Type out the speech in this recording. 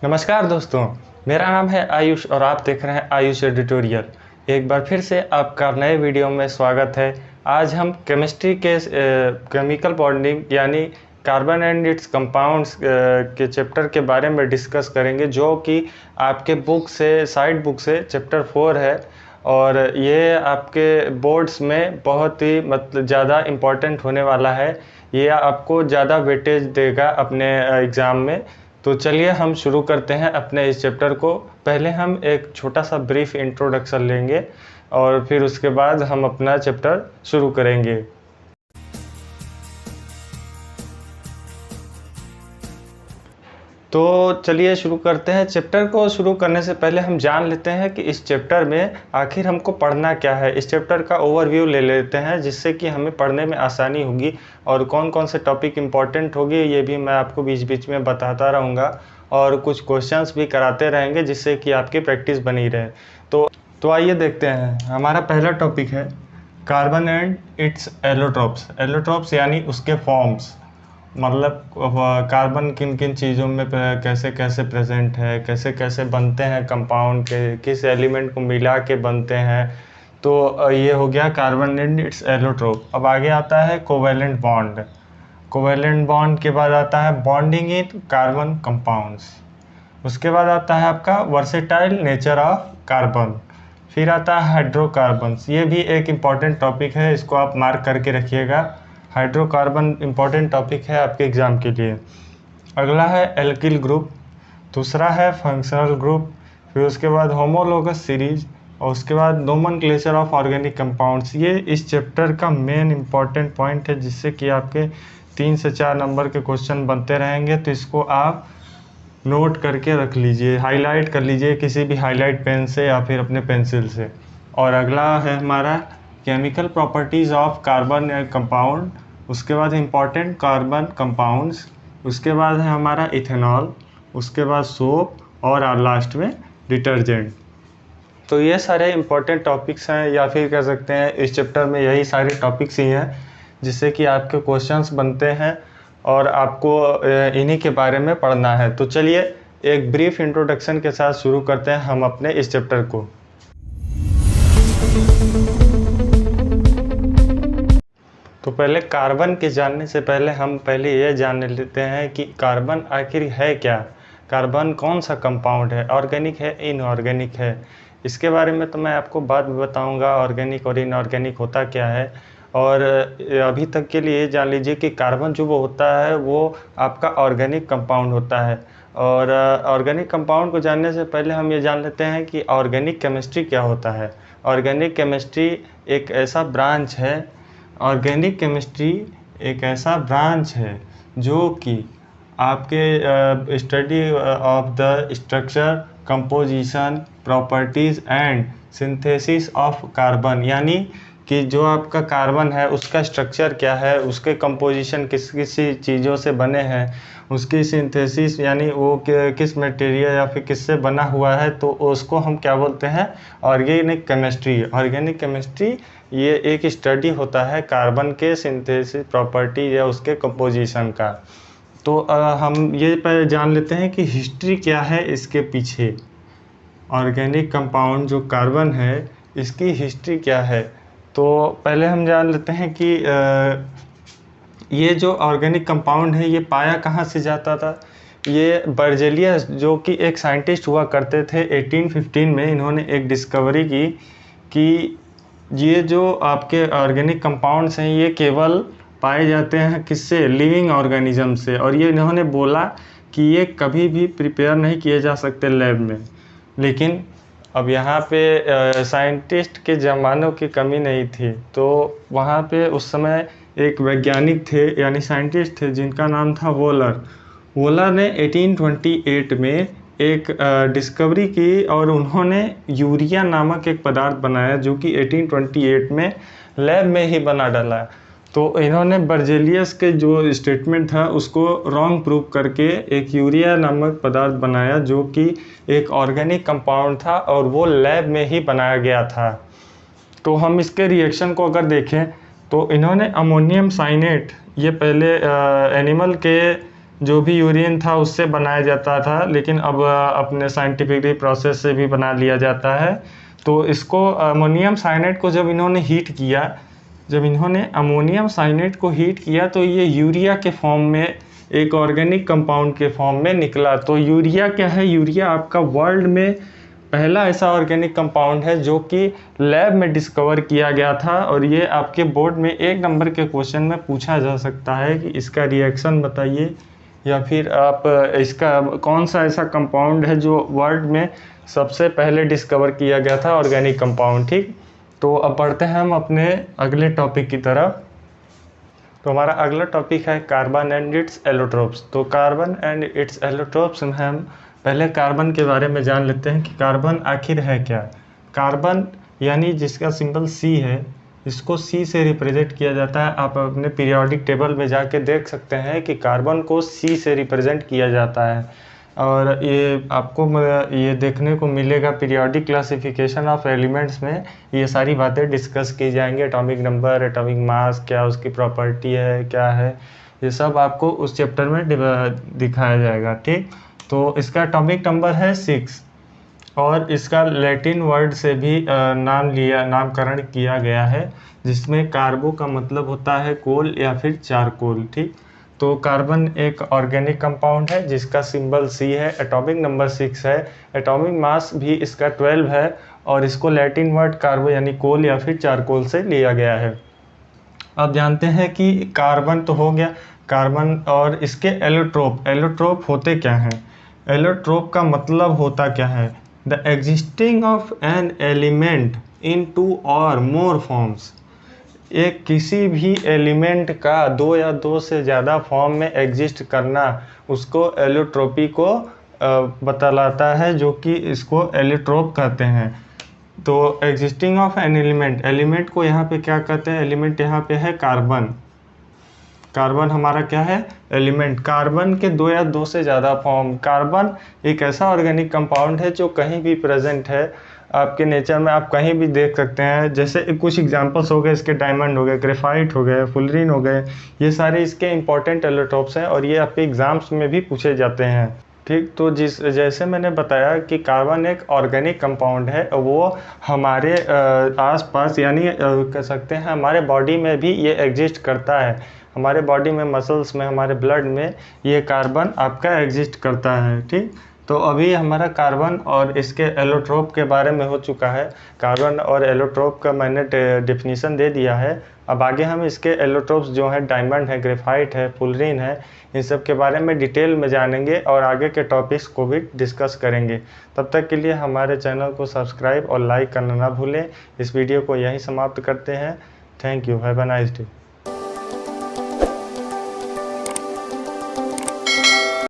नमस्कार दोस्तों, मेरा नाम है आयुष और आप देख रहे हैं आयुष एडिटोरियल। एक बार फिर से आपका नए वीडियो में स्वागत है। आज हम केमिस्ट्री के केमिकल बॉन्डिंग यानी कार्बन एंड इट्स कंपाउंड्स के चैप्टर के बारे में डिस्कस करेंगे, जो कि आपके बुक से साइड बुक से चैप्टर 4 है और ये आपके बोर्ड्स में बहुत ही मतलब ज़्यादा इम्पोर्टेंट होने वाला है। ये आपको ज़्यादा वेटेज देगा अपने एग्ज़ाम में। तो चलिए हम शुरू करते हैं अपने इस चैप्टर को। पहले हम एक छोटा सा ब्रीफ इंट्रोडक्शन लेंगे और फिर उसके बाद हम अपना चैप्टर शुरू करेंगे। तो चलिए शुरू करते हैं। चैप्टर को शुरू करने से पहले हम जान लेते हैं कि इस चैप्टर में आखिर हमको पढ़ना क्या है। इस चैप्टर का ओवरव्यू ले लेते हैं, जिससे कि हमें पढ़ने में आसानी होगी और कौन कौन से टॉपिक इम्पोर्टेंट होंगे ये भी मैं आपको बीच बीच में बताता रहूँगा और कुछ क्वेश्चंस भी कराते रहेंगे, जिससे कि आपकी प्रैक्टिस बनी रहे। तो आइए देखते हैं। हमारा पहला टॉपिक है carbon and it's allotropes. Allotropes यानी उसके फॉर्म्स, मतलब कार्बन किन किन चीज़ों में कैसे कैसे प्रेजेंट है, कैसे कैसे बनते हैं कंपाउंड के, किस एलिमेंट को मिला के बनते हैं। तो ये हो गया कार्बन एंड इट्स एलोट्रोप। अब आगे आता है कोवेलेंट बॉन्ड। कोवेलेंट बॉन्ड के बाद आता है बॉन्डिंग इन कार्बन कंपाउंड्स। उसके बाद आता है आपका वर्सेटाइल नेचर ऑफ कार्बन। फिर आता है हाइड्रोकार्बन्स। ये भी एक इम्पॉर्टेंट टॉपिक है, इसको आप मार्क करके रखिएगा। हाइड्रोकार्बन इम्पॉर्टेंट टॉपिक है आपके एग्ज़ाम के लिए। अगला है एल्किल ग्रुप, दूसरा है फंक्शनल ग्रुप, फिर उसके बाद होमोलोगस सीरीज और उसके बाद नोमेनक्लेचर ऑफ ऑर्गेनिक कंपाउंड्स। ये इस चैप्टर का मेन इम्पॉर्टेंट पॉइंट है, जिससे कि आपके 3 से 4 नंबर के क्वेश्चन बनते रहेंगे। तो इसको आप नोट करके रख लीजिए, हाईलाइट कर लीजिए किसी भी हाईलाइट पेन से या फिर अपने पेंसिल से। और अगला है हमारा chemical properties of carbon compound. उसके बाद इम्पॉर्टेंट कार्बन कंपाउंड्स। उसके बाद है हमारा इथेनॉल। उसके बाद सोप और लास्ट में डिटर्जेंट। तो ये सारे इम्पॉर्टेंट टॉपिक्स हैं, या फिर कह सकते हैं इस चैप्टर में यही सारे टॉपिक्स ही हैं, जिससे कि आपके क्वेश्चंस बनते हैं और आपको इन्हीं के बारे में पढ़ना है। तो चलिए एक ब्रीफ इंट्रोडक्शन के साथ शुरू करते हैं हम अपने इस चैप्टर को। तो पहले कार्बन के जानने से पहले हम पहले ये जान लेते हैं कि कार्बन आखिर है क्या। कार्बन कौन सा कंपाउंड है, ऑर्गेनिक है इनऑर्गेनिक है। इसके बारे में तो मैं आपको बाद में बताऊंगा ऑर्गेनिक और इनऑर्गेनिक होता क्या है। और अभी तक के लिए जान लीजिए कि कार्बन जो वो होता है वो आपका ऑर्गेनिक कंपाउंड होता है। और ऑर्गेनिक कंपाउंड को जानने से पहले हम ये जान लेते हैं कि ऑर्गेनिक केमिस्ट्री क्या होता है। ऑर्गेनिक केमिस्ट्री एक ऐसा ब्रांच है, ऑर्गेनिक केमिस्ट्री एक ऐसा ब्रांच है जो कि आपके study of the structure, composition, properties and synthesis of carbon, यानी कि जो आपका कार्बन है उसका स्ट्रक्चर क्या है, उसके कंपोजिशन किस किस चीज़ों से बने हैं, उसकी सिंथेसिस यानी वो किस मटेरियल या फिर किससे बना हुआ है, तो उसको हम क्या बोलते हैं, ऑर्गेनिक केमिस्ट्री। ऑर्गेनिक केमिस्ट्री ये एक स्टडी होता है कार्बन के सिंथेसिस प्रॉपर्टी या उसके कंपोजिशन का। तो हम ये पहले जान लेते हैं कि हिस्ट्री क्या है इसके पीछे। ऑर्गेनिक कंपाउंड जो कार्बन है इसकी हिस्ट्री क्या है। तो पहले हम जान लेते हैं कि ये जो ऑर्गेनिक कंपाउंड है ये पाया कहाँ से जाता था। ये बर्जेलियस जो कि एक साइंटिस्ट हुआ करते थे, 1815 में इन्होंने एक डिस्कवरी की कि ये जो आपके ऑर्गेनिक कंपाउंड्स हैं ये केवल पाए जाते हैं किससे, लिविंग ऑर्गेनिज्म से। और ये इन्होंने बोला कि ये कभी भी प्रिपेयर नहीं किए जा सकते लैब में। लेकिन अब यहाँ पे साइंटिस्ट के ज़मानों की कमी नहीं थी, तो वहाँ पे उस समय एक वैज्ञानिक थे यानी साइंटिस्ट थे जिनका नाम था वोलर। वोलर ने 1828 में एक डिस्कवरी की और उन्होंने यूरिया नामक एक पदार्थ बनाया जो कि 1828 में लैब में ही बना डाला। तो इन्होंने बर्जेलियस के जो स्टेटमेंट था उसको रॉन्ग प्रूव करके एक यूरिया नामक पदार्थ बनाया जो कि एक ऑर्गेनिक कंपाउंड था और वो लैब में ही बनाया गया था। तो हम इसके रिएक्शन को अगर देखें तो इन्होंने अमोनियम साइनेट, ये पहले एनिमल के जो भी यूरिन था उससे बनाया जाता था, लेकिन अब अपने साइंटिफिकली प्रोसेस से भी बना लिया जाता है। तो इसको अमोनियम साइनेट को जब इन्होंने हीट किया, जब इन्होंने अमोनियम साइनेट को हीट किया तो ये यूरिया के फॉर्म में, एक ऑर्गेनिक कंपाउंड के फॉर्म में निकला। तो यूरिया क्या है? यूरिया आपका वर्ल्ड में पहला ऐसा ऑर्गेनिक कंपाउंड है जो कि लैब में डिस्कवर किया गया था, और ये आपके बोर्ड में 1 नंबर के क्वेश्चन में पूछा जा सकता है कि इसका रिएक्शन बताइए, या फिर आप इसका कौन सा ऐसा कंपाउंड है जो वर्ल्ड में सबसे पहले डिस्कवर किया गया था ऑर्गेनिक कंपाउंड। ठीक, तो अब बढ़ते हैं हम अपने अगले टॉपिक की तरफ। तो हमारा अगला टॉपिक है कार्बन एंड इट्स एलोट्रोप्स। तो कार्बन एंड इट्स एलोट्रोप्स में हम पहले कार्बन के बारे में जान लेते हैं कि कार्बन आखिर है क्या। कार्बन यानी जिसका सिंबल सी है, इसको सी से रिप्रेजेंट किया जाता है। आप अपने पीरियोडिक टेबल में जाके देख सकते हैं कि कार्बन को सी से रिप्रेजेंट किया जाता है, और ये आपको ये देखने को मिलेगा पीरियोडिक क्लासिफिकेशन ऑफ एलिमेंट्स में। ये सारी बातें डिस्कस की जाएंगी, एटॉमिक नंबर, एटॉमिक मास, क्या उसकी प्रॉपर्टी है, क्या है, ये सब आपको उस चैप्टर में दिखाया जाएगा। ठीक, तो इसका एटॉमिक नंबर है 6, और इसका लैटिन वर्ड से भी नामकरण किया गया है, जिसमें कार्बो का मतलब होता है कोल या फिर चारकोल। ठीक, तो कार्बन एक ऑर्गेनिक कंपाउंड है जिसका सिंबल सी है, एटॉमिक नंबर 6 है, एटॉमिक मास भी इसका 12 है, और इसको लैटिन वर्ड कार्बो यानी कोल या फिर चारकोल से लिया गया है। अब जानते हैं कि कार्बन तो हो गया, कार्बन और इसके एलोट्रोप। एलोट्रोप होते क्या हैं? एलोट्रोप का मतलब होता क्या है? The existing of an element in 2 और मोर फॉर्म्स। एक किसी भी एलिमेंट का 2 या 2 से ज़्यादा फॉर्म में एग्जिस्ट करना, उसको एलोट्रोपी को बतलाता है, जो कि इसको एलोट्रोप कहते हैं। तो existing of an element, element को यहाँ पे क्या कहते हैं? एलिमेंट यहाँ पे है कार्बन। कार्बन हमारा क्या है? एलिमेंट। कार्बन के 2 या 2 से ज़्यादा फॉर्म। कार्बन एक ऐसा ऑर्गेनिक कंपाउंड है जो कहीं भी प्रेजेंट है आपके नेचर में, आप कहीं भी देख सकते हैं। जैसे कुछ एग्जांपल्स हो गए इसके, डायमंड हो गए, ग्रेफाइट हो गए, फुलरिन हो गए, ये सारे इसके इंपॉर्टेंट एलोट्रोप्स हैं, और ये आपके एग्जाम्स में भी पूछे जाते हैं। ठीक, तो जैसे मैंने बताया कि कार्बन एक ऑर्गेनिक कंपाउंड है, वो हमारे आसपास यानी कह सकते हैं हमारे बॉडी में भी ये एग्जिस्ट करता है। हमारे बॉडी में, मसल्स में, हमारे ब्लड में ये कार्बन आपका एग्जिस्ट करता है। ठीक, तो अभी हमारा कार्बन और इसके एलोट्रोप के बारे में हो चुका है। कार्बन और एलोट्रोप का मैंने डेफिनेशन दे दिया है। अब आगे हम इसके एलोट्रोप्स जो हैं, डायमंड है, ग्रेफाइट है, फुलरिन है, इन सब के बारे में डिटेल में जानेंगे और आगे के टॉपिक्स को भी डिस्कस करेंगे। तब तक के लिए हमारे चैनल को सब्सक्राइब और लाइक करना ना भूलें। इस वीडियो को यहीं समाप्त करते हैं। Thank you, have a nice day.